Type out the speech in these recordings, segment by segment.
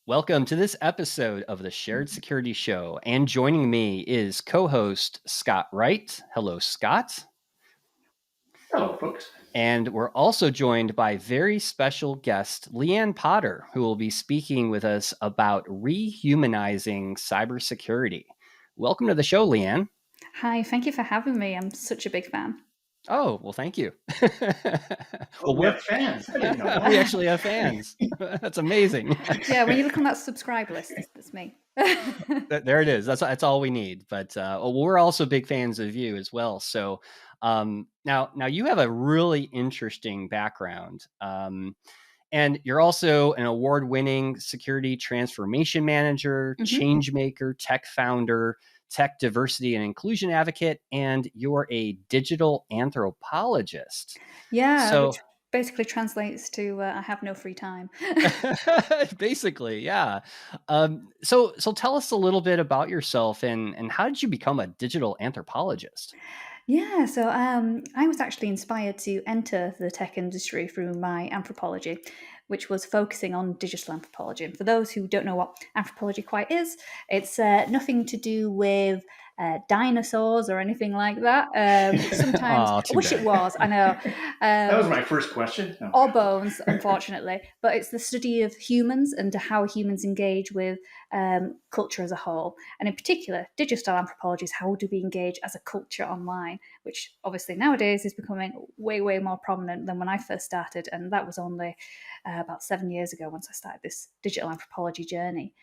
Welcome to this episode of the Shared Security Show. And joining me is co host Scott Wright. Hello, Scott. Hello, folks. And we're also joined by very special guest Lianne Potter, who will be speaking with us about rehumanizing cybersecurity. Welcome to the show, Lianne. Hi, thank you for having me. I'm such a big fan. Oh, well, thank you. Well, we have fans. I didn't know that. We actually have fans. That's amazing. Yeah, when you look on that subscribe list, that's me. There it is. That's all we need. But we're also big fans of you as well. So now you have a really interesting background. And you're also an award-winning security transformation manager, change maker, tech founder, tech diversity and inclusion advocate, and you're a digital anthropologist. Yeah, So which basically translates to I have no free time. basically, yeah. So tell us a little bit about yourself and how did you become a digital anthropologist? Yeah, so I was actually inspired to enter the tech industry through my anthropology, which was focusing on digital anthropology. And for those who don't know what anthropology quite is, it's nothing to do with dinosaurs or anything like that. Sometimes I wish it was. I know. That was my first question. No. Or bones, unfortunately, but it's the study of humans and how humans engage with culture as a whole. And in particular, digital anthropology is how do we engage as a culture online, which obviously nowadays is becoming way, way more prominent than when I first started. And that was only about 7 years ago once I started this digital anthropology journey.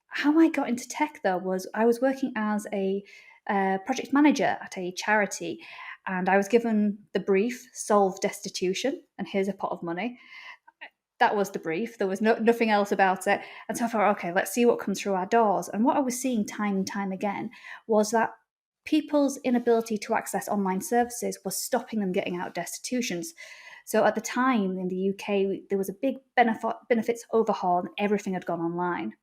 How I got into tech, though, was I was working as a project manager at a charity, and I was given the brief, solve destitution, and here's a pot of money. That was the brief. There was nothing else about it. And so I thought, okay, let's see what comes through our doors. And what I was seeing time and time again was that people's inability to access online services was stopping them getting out of destitutions. So at the time in the UK, there was a big benefits overhaul and everything had gone online.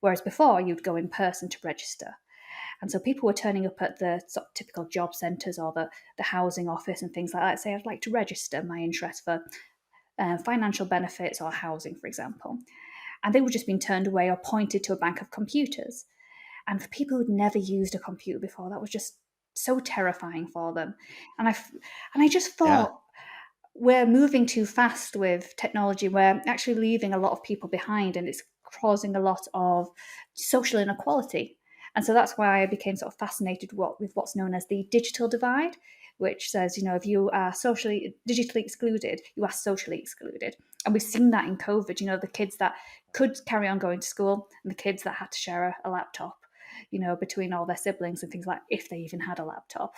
Whereas before, you'd go in person to register. And so people were turning up at the sort of typical job centres or the housing office and things like that, say, I'd like to register my interest for financial benefits or housing, for example. And they were just being turned away or pointed to a bank of computers. And for people who'd never used a computer before, that was just so terrifying for them. And I just thought, we're moving too fast with technology. We're actually leaving a lot of people behind, and it's causing a lot of social inequality. And so that's why I became sort of fascinated with what's known as the digital divide, which says, if you are digitally excluded, you are socially excluded. And we've seen that in COVID, the kids that could carry on going to school and the kids that had to share a laptop, between all their siblings and things like if they even had a laptop.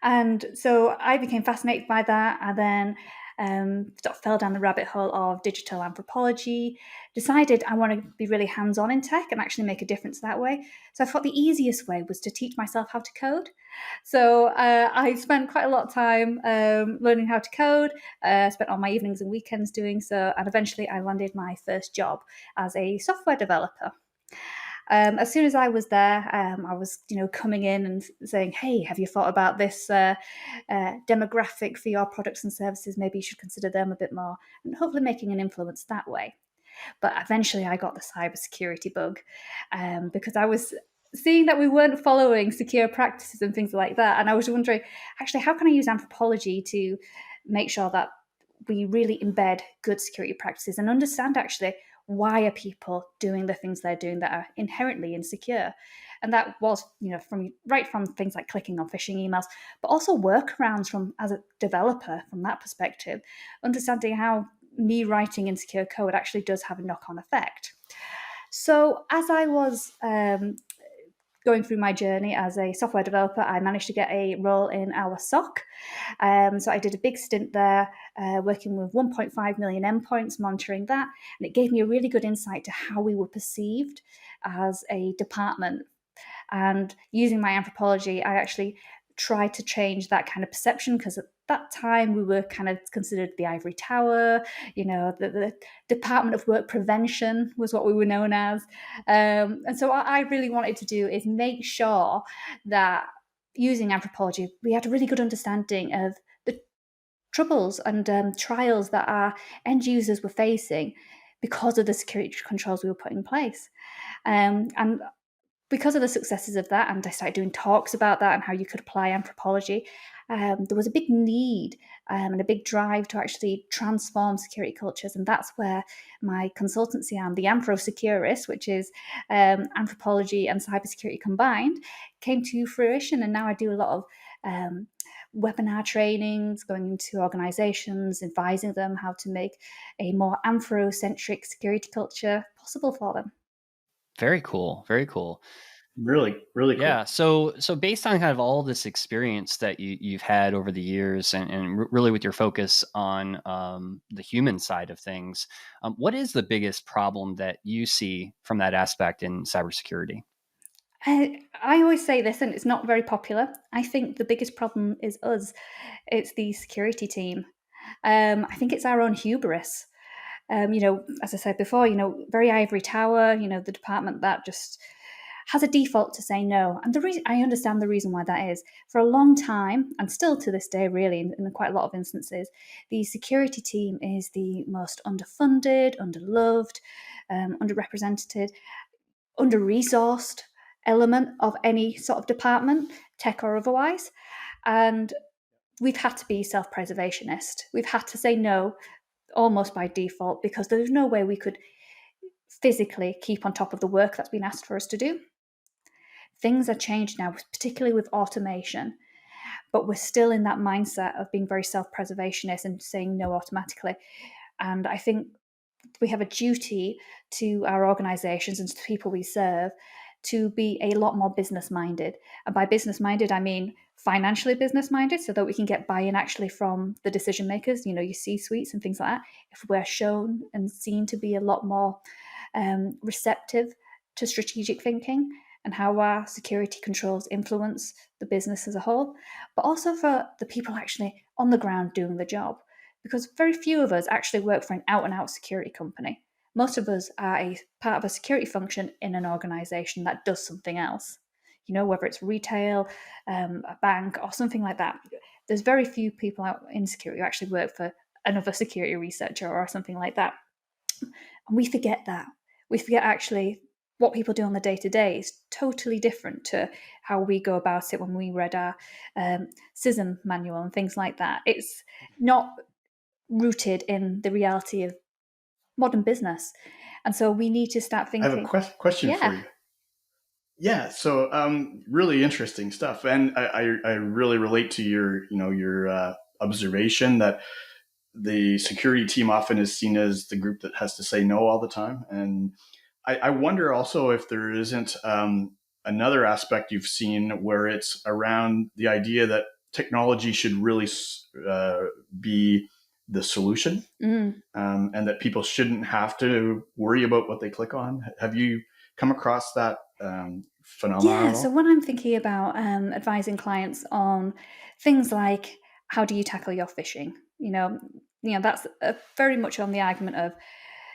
And so I became fascinated by that. And then sort of fell down the rabbit hole of digital anthropology, decided I want to be really hands-on in tech and actually make a difference that way. So I thought the easiest way was to teach myself how to code. So I spent quite a lot of time learning how to code, spent all my evenings and weekends doing so, and eventually I landed my first job as a software developer. As soon as I was there, I was, coming in and saying, "Hey, have you thought about this demographic for your products and services? Maybe you should consider them a bit more," and hopefully making an influence that way. But eventually, I got the cybersecurity bug because I was seeing that we weren't following secure practices and things like that, and I was wondering, actually, how can I use anthropology to make sure that we really embed good security practices and understand actually why are people doing the things they're doing that are inherently insecure. And that was, from things like clicking on phishing emails, but also workarounds from as a developer from that perspective, understanding how me writing insecure code actually does have a knock-on effect. So as I was going through my journey as a software developer, I managed to get a role in our SOC. So I did a big stint there, working with 1.5 million endpoints, monitoring that. And it gave me a really good insight to how we were perceived as a department. And using my anthropology, I actually tried to change that kind of perception, because at that time we were kind of considered the ivory tower, the Department of Work Prevention was what we were known as. And so what I really wanted to do is make sure that using anthropology, we had a really good understanding of the troubles and trials that our end users were facing, because of the security controls we were putting in place. And because of the successes of that, and I started doing talks about that and how you could apply anthropology, there was a big need and a big drive to actually transform security cultures. And that's where my consultancy arm, the Anthropologist, which is anthropology and cybersecurity combined, came to fruition. And now I do a lot of webinar trainings, going into organizations, advising them how to make a more anthrocentric security culture possible for them. Very cool. Very cool. Really, really cool. Yeah. So based on kind of all this experience that you've had over the years, and really with your focus on the human side of things, what is the biggest problem that you see from that aspect in cybersecurity? I always say this, and it's not very popular. I think the biggest problem is us. It's the security team. I think it's our own hubris. As I said before, very ivory tower. The department that just has a default to say no. And the reason I understand the reason why that is. For a long time, and still to this day, really, in quite a lot of instances, the security team is the most underfunded, underloved, underrepresented, under-resourced element of any sort of department, tech or otherwise. And we've had to be self-preservationist. We've had to say no almost by default because there's no way we could physically keep on top of the work that's been asked for us to do. Things are changed now, particularly with automation, but we're still in that mindset of being very self-preservationist and saying no automatically. And I think we have a duty to our organizations and to the people we serve to be a lot more business minded. And by business minded, I mean financially business minded, so that we can get buy-in actually from the decision makers, your C-suites and things like that. If we're shown and seen to be a lot more receptive to strategic thinking and how our security controls influence the business as a whole, but also for the people actually on the ground doing the job. Because very few of us actually work for an out-and-out security company. Most of us are a part of a security function in an organization that does something else. Whether it's retail, a bank, or something like that. There's very few people out in security who actually work for another security researcher or something like that. And we forget that. We forget actually what people do on the day-to-day is totally different to how we go about it when we read our CISM manual and things like that. It's not rooted in the reality of modern business. And so we need to start thinking. I have a question for you. Yeah, so really interesting stuff, and I really relate to your observation that the security team often is seen as the group that has to say no all the time, and I wonder also if there isn't another aspect you've seen where it's around the idea that technology should really be the solution, and that people shouldn't have to worry about what they click on. Have you come across that phenomenon? Yeah, so when I'm thinking about advising clients on things like how do you tackle your phishing, that's very much on the argument of,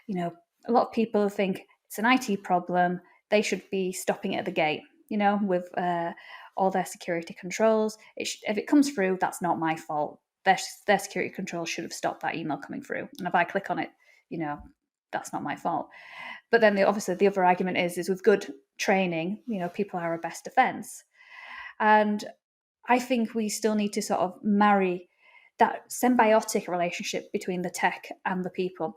a lot of people think it's an IT problem. They should be stopping it at the gate, with all their security controls. If it comes through, that's not my fault. Their security controls should have stopped that email coming through. And if I click on it, that's not my fault. But then obviously the other argument is with good training, people are our best defense. And I think we still need to sort of marry that symbiotic relationship between the tech and the people.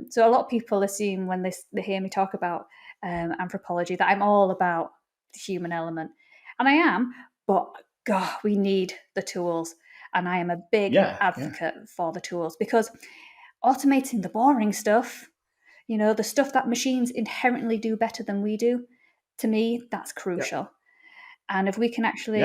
So a lot of people assume when they hear me talk about anthropology that I'm all about the human element. And I am, but God, we need the tools. And I am a big advocate for the tools because automating the boring stuff, the stuff that machines inherently do better than we do, to me, that's crucial. Yep. And if we can actually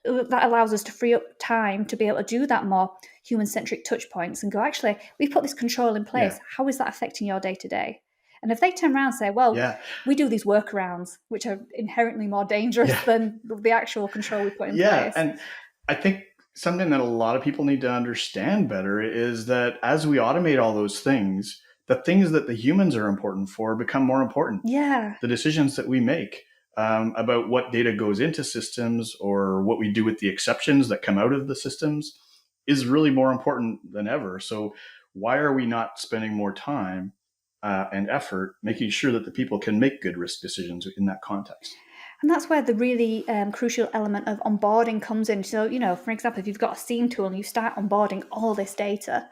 that allows us to free up time to be able to do that more human-centric touch points and go, actually, we've put this control in place. How is that affecting your day-to-day? And if they turn around and say, well, we do these workarounds, which are inherently more dangerous than the actual control we put in place. Yeah, and I think something that a lot of people need to understand better is that as we automate all those things, the things that the humans are important for become more important. Yeah. The decisions that we make about what data goes into systems or what we do with the exceptions that come out of the systems is really more important than ever. So why are we not spending more time and effort, making sure that the people can make good risk decisions in that context. And that's where the really crucial element of onboarding comes in. So, for example, if you've got a SIEM tool and you start onboarding all this data,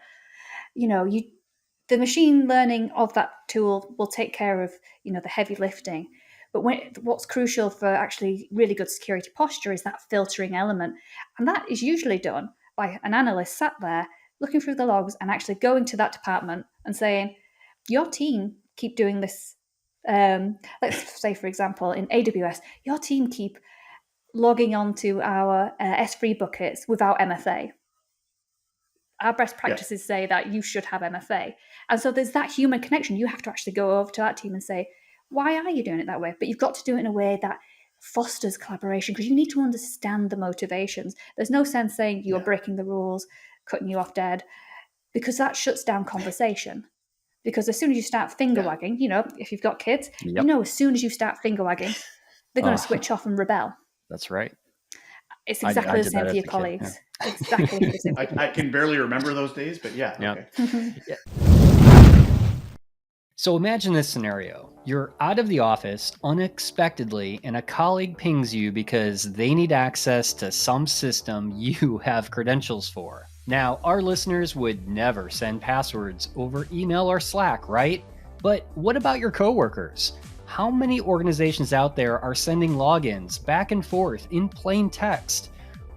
the machine learning of that tool will take care of, the heavy lifting. But what's crucial for actually really good security posture is that filtering element. And that is usually done by an analyst sat there looking through the logs and actually going to that department and saying, your team keep doing this. Let's say, for example, in AWS, your team keep logging onto our S3 buckets without MFA. Our best practices say that you should have MFA. And so there's that human connection. You have to actually go over to that team and say, why are you doing it that way? But you've got to do it in a way that fosters collaboration, because you need to understand the motivations. There's no sense saying you're breaking the rules, cutting you off dead, because that shuts down conversation. Because as soon as you start finger wagging, if you've got kids, as soon as you start finger wagging, they're going to switch off and rebel. That's right. It's exactly the same for your colleagues. Yeah. Exactly the same. I can barely remember those days, but okay. Yeah. So imagine this scenario. You're out of the office unexpectedly, and a colleague pings you because they need access to some system you have credentials for. Now, our listeners would never send passwords over email or Slack, right? But what about your coworkers? How many organizations out there are sending logins back and forth in plain text?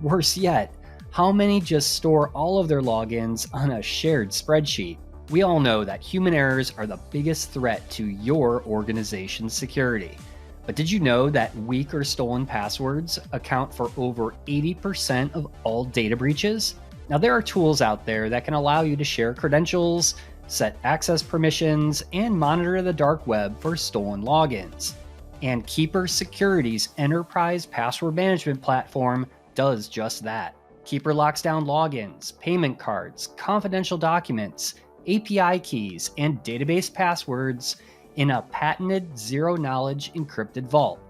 Worse yet, how many just store all of their logins on a shared spreadsheet? We all know that human errors are the biggest threat to your organization's security. But did you know that weak or stolen passwords account for over 80% of all data breaches? Now, there are tools out there that can allow you to share credentials, set access permissions, and monitor the dark web for stolen logins. And Keeper Security's enterprise password management platform does just that. Keeper locks down logins, payment cards, confidential documents, API keys, and database passwords in a patented zero-knowledge encrypted vault.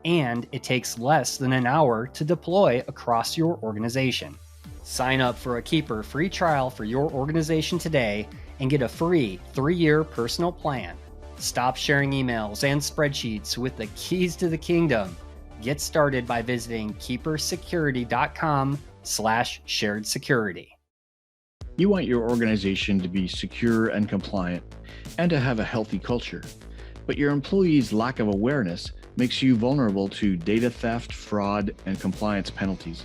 And it takes less than an hour to deploy across your organization. Sign up for a Keeper free trial for your organization today and get a free 3-year personal plan. Stop sharing emails and spreadsheets with the keys to the kingdom. Get started by visiting keepersecurity.com/shared security. You want your organization to be secure and compliant and to have a healthy culture, but your employees' lack of awareness makes you vulnerable to data theft, fraud, and compliance penalties.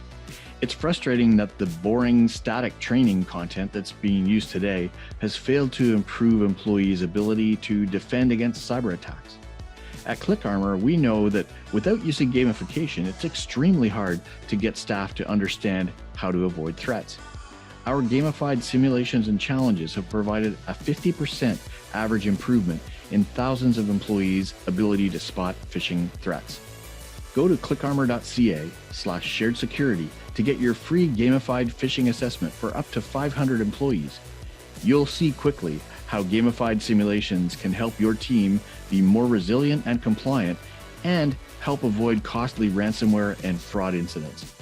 It's frustrating that the boring, static training content that's being used today has failed to improve employees' ability to defend against cyber attacks. At ClickArmor, we know that without using gamification, it's extremely hard to get staff to understand how to avoid threats. Our gamified simulations and challenges have provided a 50% average improvement in thousands of employees' ability to spot phishing threats. Go to clickarmor.ca/shared security to get your free gamified phishing assessment for up to 500 employees. You'll see quickly how gamified simulations can help your team be more resilient and compliant and help avoid costly ransomware and fraud incidents.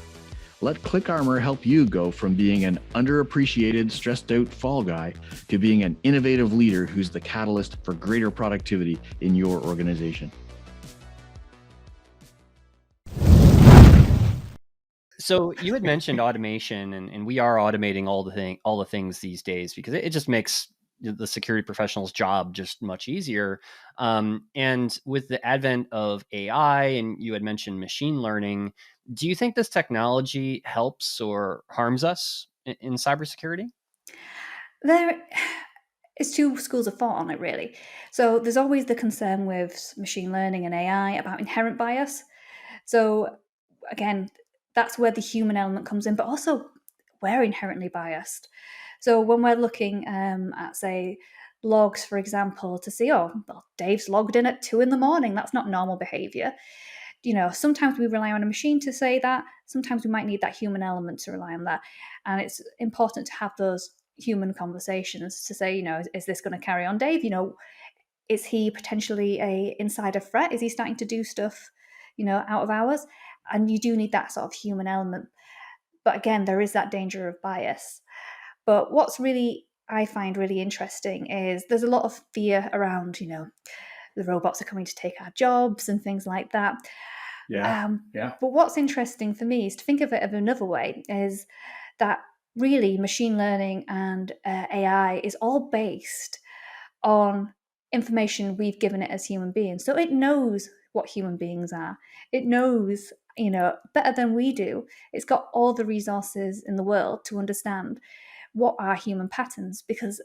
Let ClickArmor help you go from being an underappreciated, stressed out fall guy to being an innovative leader who's the catalyst for greater productivity in your organization. So you had mentioned automation, and we are automating all the things these days because it just makes the security professional's job just much easier. And with the advent of AI, and you had mentioned machine learning, do you think this technology helps or harms us in cybersecurity? There is two schools of thought on it, really. So there's always the concern with machine learning and AI about inherent bias. So again, that's where the human element comes in, but also we're inherently biased. So when we're looking at, say, logs, for example, to see, oh, well, Dave's logged in at 2 a.m, that's not normal behavior. Sometimes we rely on a machine to say that. Sometimes we might need that human element to rely on that. And it's important to have those human conversations to say, is this going to carry on, Dave? Is he potentially a insider threat? Is he starting to do stuff, out of hours? And you do need that sort of human element. But again, there is that danger of bias. But what's really I find really interesting is there's a lot of fear around, the robots are coming to take our jobs and things like that. Yeah. Yeah. But what's interesting for me is to think of it of another way, is that really machine learning and AI is all based on information we've given it as human beings. So it knows what human beings are. It knows, better than we do. It's got all the resources in the world to understand what are human patterns, because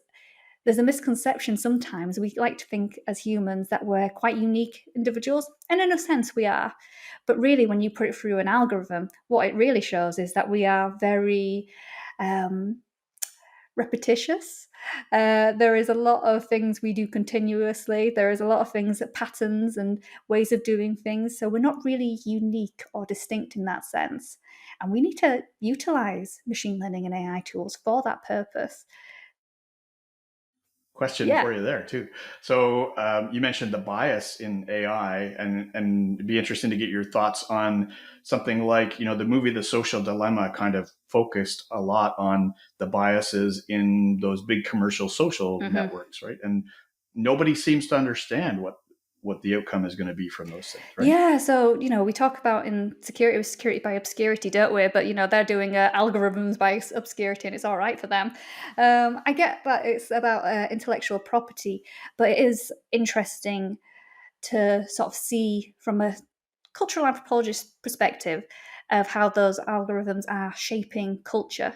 there's a misconception sometimes. We like to think as humans that we're quite unique individuals, and in a sense we are. But really, when you put it through an algorithm, what it really shows is that we are very repetitious. There is a lot of things we do continuously. There is a lot of things, patterns and ways of doing things. So we're not really unique or distinct in that sense. And we need to utilize machine learning and AI tools for that purpose. Question for you there too. So you mentioned the bias in AI, and it'd be interesting to get your thoughts on something like, the movie The Social Dilemma kind of focused a lot on the biases in those big commercial social networks, right? And nobody seems to understand what the outcome is going to be from those things, right? Yeah, so, we talk about in security by obscurity, don't we? But, they're doing algorithms by obscurity, and it's all right for them. I get that it's about intellectual property, but it is interesting to sort of see from a cultural anthropologist perspective of how those algorithms are shaping culture.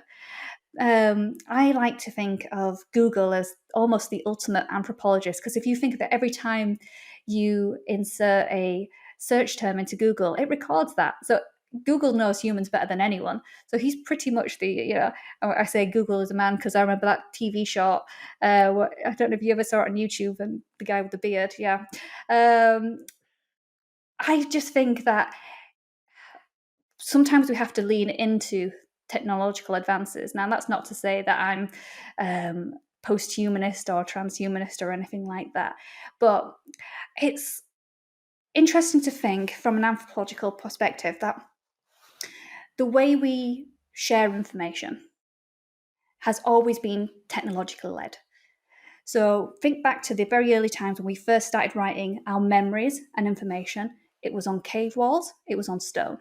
I like to think of Google as almost the ultimate anthropologist, because if you think of it, every time you insert a search term into Google, it records that. So Google knows humans better than anyone. So he's pretty much I say Google is a man because I remember that TV short. I don't know if you ever saw it on YouTube, and the guy with the beard. Yeah. I just think that sometimes we have to lean into technological advances. Now, that's not to say that I'm post-humanist or transhumanist or anything like that, but it's interesting to think from an anthropological perspective that the way we share information has always been technological led. So think back to the very early times when we first started writing our memories and information. It was on cave walls, it was on stone.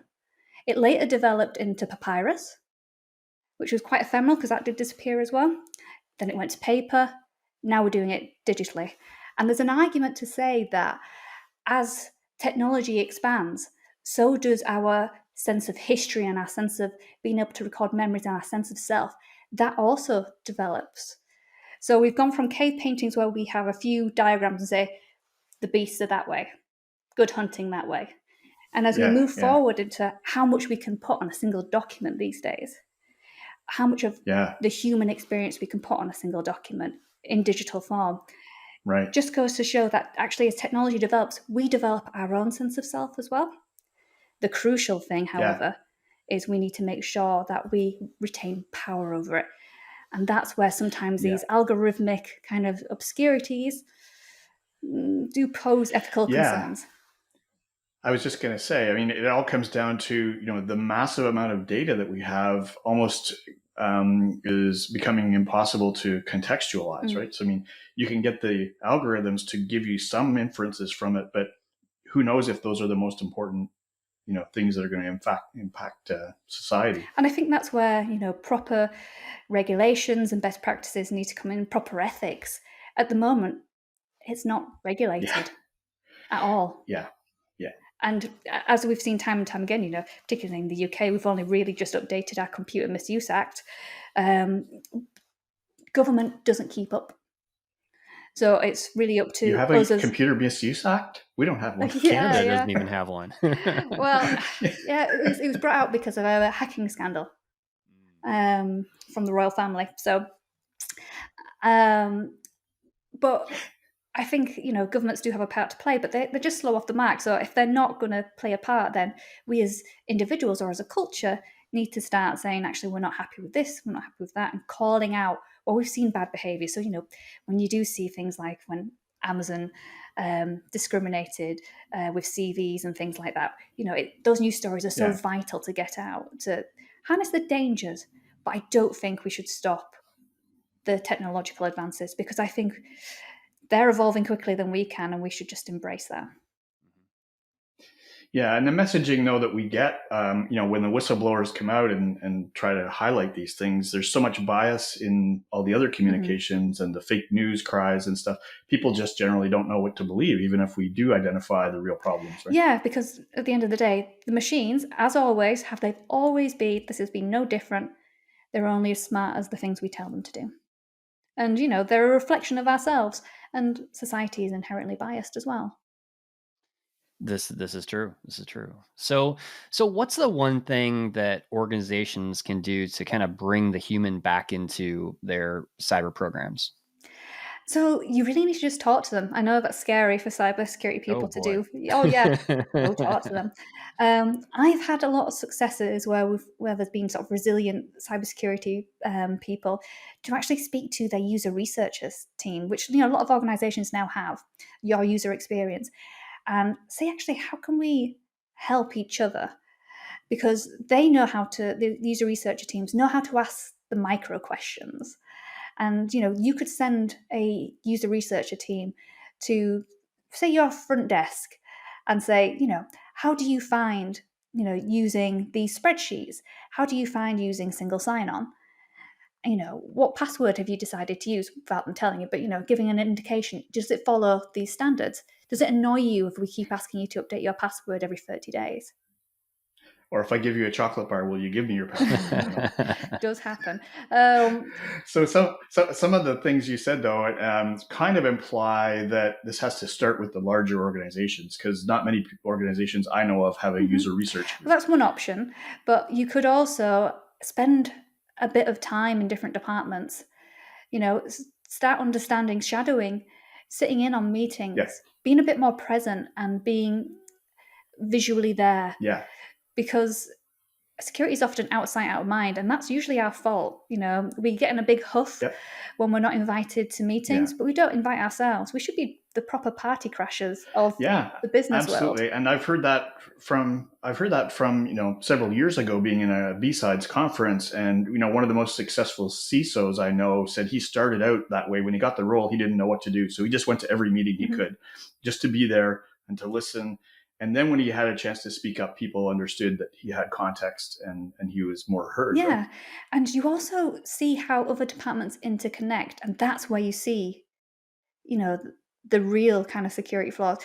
It later developed into papyrus, which was quite ephemeral because that did disappear as well. Then it went to paper. Now we're doing it digitally. And there's an argument to say that as technology expands, so does our sense of history and our sense of being able to record memories and our sense of self. That also develops. So we've gone from cave paintings where we have a few diagrams and say, the beasts are that way, good hunting that way. And as we move forward into how much we can put on a single document these days, how much of the human experience we can put on a single document in digital form, right, just goes to show that actually as technology develops, we develop our own sense of self as well. The crucial thing, however, is we need to make sure that we retain power over it. And that's where sometimes these algorithmic kind of obscurities do pose ethical concerns. I was just going to say, I mean, it all comes down to, the massive amount of data that we have almost is becoming impossible to contextualize, right? So, I mean, you can get the algorithms to give you some inferences from it, but who knows if those are the most important, things that are going to impact society. And I think that's where, proper regulations and best practices need to come in, proper ethics. At the moment, it's not regulated at all. And as we've seen time and time again, particularly in the UK, we've only really just updated our Computer Misuse Act. Government doesn't keep up. So it's really up to us. You have a Computer Misuse Act? We don't have one. Canada doesn't even have one. Well, it was brought out because of a hacking scandal from the royal family. So, but I think, governments do have a part to play, but they're just slow off the mark. So if they're not going to play a part, then we as individuals or as a culture need to start saying, actually, we're not happy with this, we're not happy with that, and calling out, well, we've seen bad behavior. So, when you do see things like when Amazon discriminated with CVs and things like that, those news stories are so vital to get out, to harness the dangers. But I don't think we should stop the technological advances, because I think they're evolving quicker than we can, and we should just embrace that. Yeah, and the messaging though that we get, when the whistleblowers come out and try to highlight these things, there's so much bias in all the other communications and the fake news cries and stuff. People just generally don't know what to believe, even if we do identify the real problems. Right? Yeah, because at the end of the day, the machines, as always, they've always been, this has been no different. They're only as smart as the things we tell them to do. And, they're a reflection of ourselves, and society is inherently biased as well. This is true. This is true. So what's the one thing that organizations can do to kind of bring the human back into their cyber programs? So you really need to just talk to them. I know that's scary for cybersecurity people to do. Oh yeah, go talk to them. I've had a lot of successes where there's been sort of resilient cybersecurity people to actually speak to their user researchers team, which a lot of organizations now have your user experience, and say actually how can we help each other, because they know the user researcher teams know how to ask the micro questions. And you could send a user researcher team to, say, your front desk and say, how do you find using these spreadsheets? How do you find using single sign-on? What password have you decided to use, without them telling you, but giving an indication. Does it follow these standards? Does it annoy you if we keep asking you to update your password every 30 days? Or if I give you a chocolate bar, will you give me your password? It does happen. So some of the things you said, though, kind of imply that this has to start with the larger organizations, because not many organizations I know of have a user research group. Well, that's one option, but you could also spend a bit of time in different departments. Start understanding shadowing, sitting in on meetings, being a bit more present and being visually there. Yeah. Because security is often out of sight, out of mind, and that's usually our fault. We get in a big huff when we're not invited to meetings, but we don't invite ourselves. We should be the proper party crashers of the business absolutely. world. And I've heard that from several years ago, being in a B-Sides conference, and one of the most successful CISOs I know said he started out that way. When he got the role, he didn't know what to do, so he just went to every meeting he could, just to be there and to listen. And then when he had a chance to speak up, people understood that he had context and he was more heard. Yeah. Right? And you also see how other departments interconnect. And that's where you see, the real kind of security flaws.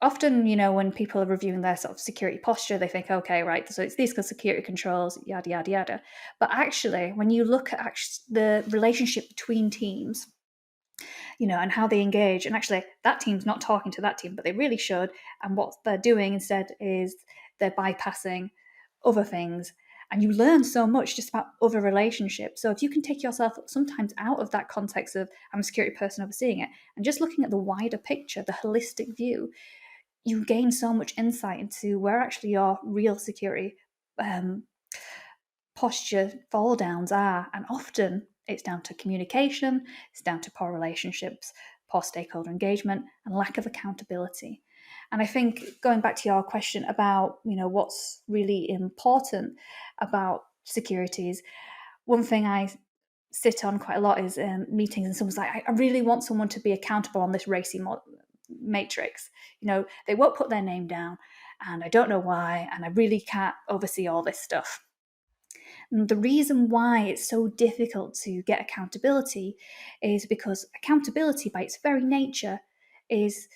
Often, when people are reviewing their sort of security posture, they think, okay, right, so it's these security controls, yada, yada, yada. But actually, when you look at the relationship between teams, and how they engage. And actually, that team's not talking to that team, but they really should. And what they're doing instead is they're bypassing other things. And you learn so much just about other relationships. So if you can take yourself sometimes out of that context of I'm a security person overseeing it, and just looking at the wider picture, the holistic view, you gain so much insight into where actually your real security posture fall downs are. And often it's down to communication, it's down to poor relationships, poor stakeholder engagement, and lack of accountability. And I think going back to your question about, what's really important about security is, one thing I sit on quite a lot is meetings, and someone's like, I really want someone to be accountable on this racy matrix. They won't put their name down, and I don't know why, and I really can't oversee all this stuff. And the reason why it's so difficult to get accountability is because accountability, by its very nature, is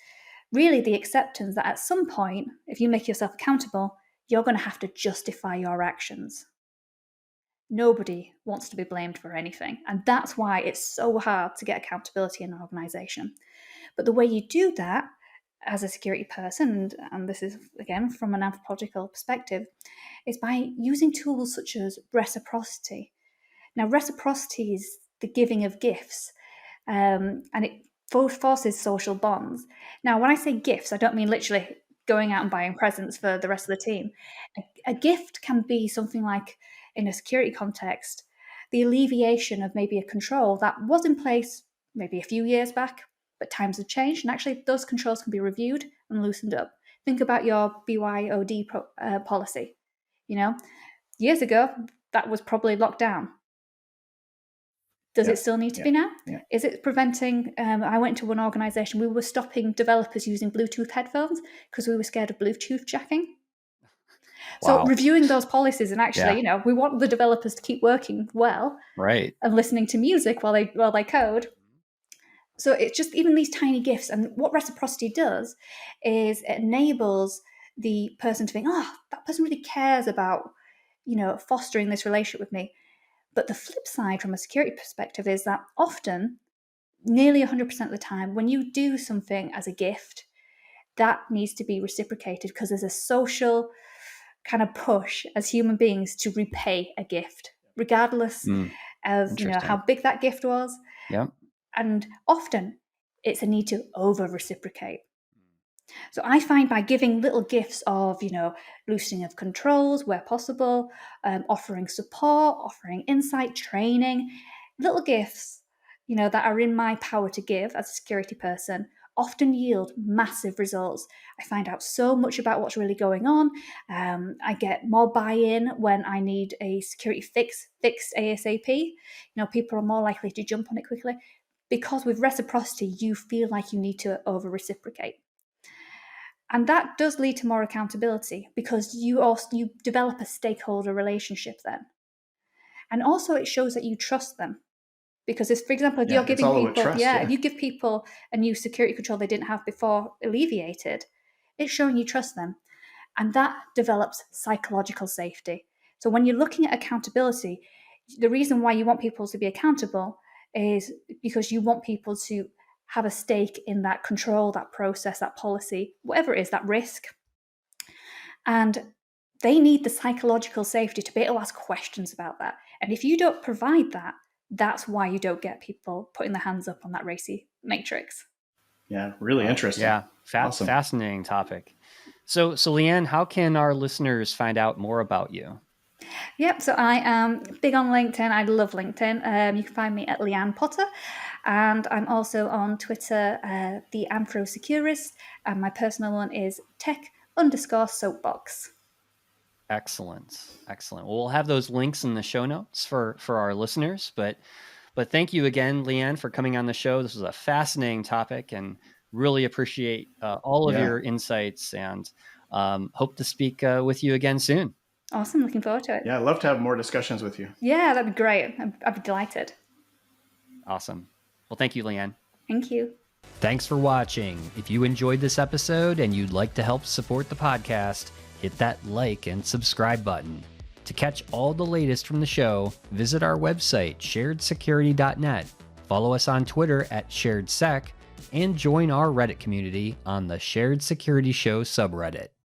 really the acceptance that at some point, if you make yourself accountable, you're going to have to justify your actions. Nobody wants to be blamed for anything. And that's why it's so hard to get accountability in an organization. But the way you do that as a security person, and this is again from an anthropological perspective, is by using tools such as reciprocity. Now, reciprocity is the giving of gifts, and it forces social bonds. Now, when I say gifts, I don't mean literally going out and buying presents for the rest of the team. A gift can be something like, in a security context, the alleviation of maybe a control that was in place maybe a few years back, but times have changed, and actually those controls can be reviewed and loosened up. Think about your BYOD policy. Years ago, that was probably locked down. Does it still need to be now? Yeah. Is it preventing? I went to one organization, we were stopping developers using Bluetooth headphones because we were scared of Bluetooth jacking. So Wow. reviewing those policies and actually, we want the developers to keep working well, right, and listening to music while they code. So it's just even these tiny gifts. And what reciprocity does is it enables the person to think, oh, that person really cares about, fostering this relationship with me. But the flip side from a security perspective is that often, nearly 100% of the time, when you do something as a gift, that needs to be reciprocated because there's a social kind of push as human beings to repay a gift, regardless of how big that gift was. Yeah. And often it's a need to over-reciprocate. So I find by giving little gifts of, loosening of controls where possible, offering support, offering insight, training, little gifts, that are in my power to give as a security person often yield massive results. I find out so much about what's really going on. I get more buy-in when I need a security fixed ASAP. People are more likely to jump on it quickly because with reciprocity, you feel like you need to over-reciprocate. And that does lead to more accountability because you develop a stakeholder relationship then. And also it shows that you trust them. Because if, for example, if you're giving people, trust, if you give people a new security control they didn't have before alleviated, it's showing you trust them. And that develops psychological safety. So when you're looking at accountability, the reason why you want people to be accountable is because you want people to have a stake in that control, that process, that policy, whatever it is, that risk. And they need the psychological safety to be able to ask questions about that. And if you don't provide that, that's why you don't get people putting their hands up on that racy matrix. Yeah, really interesting. Yeah, awesome. Fascinating topic. So Lianne, how can our listeners find out more about you? Yep, so I am big on LinkedIn. I love LinkedIn. You can find me at Lianne Potter. And I'm also on Twitter, the Anthropologist. And my personal one is tech_soapbox. Excellent. Well, we'll have those links in the show notes for our listeners. But thank you again, Lianne, for coming on the show. This was a fascinating topic and really appreciate all of your insights and hope to speak with you again soon. Awesome. Looking forward to it. Yeah, I'd love to have more discussions with you. Yeah, that'd be great. I'd be delighted. Awesome. Well, thank you, Lianne. Thank you. Thanks for watching. If you enjoyed this episode and you'd like to help support the podcast, hit that like and subscribe button. To catch all the latest from the show, visit our website, sharedsecurity.net. Follow us on Twitter at sharedsec, and join our Reddit community on the Shared Security Show subreddit.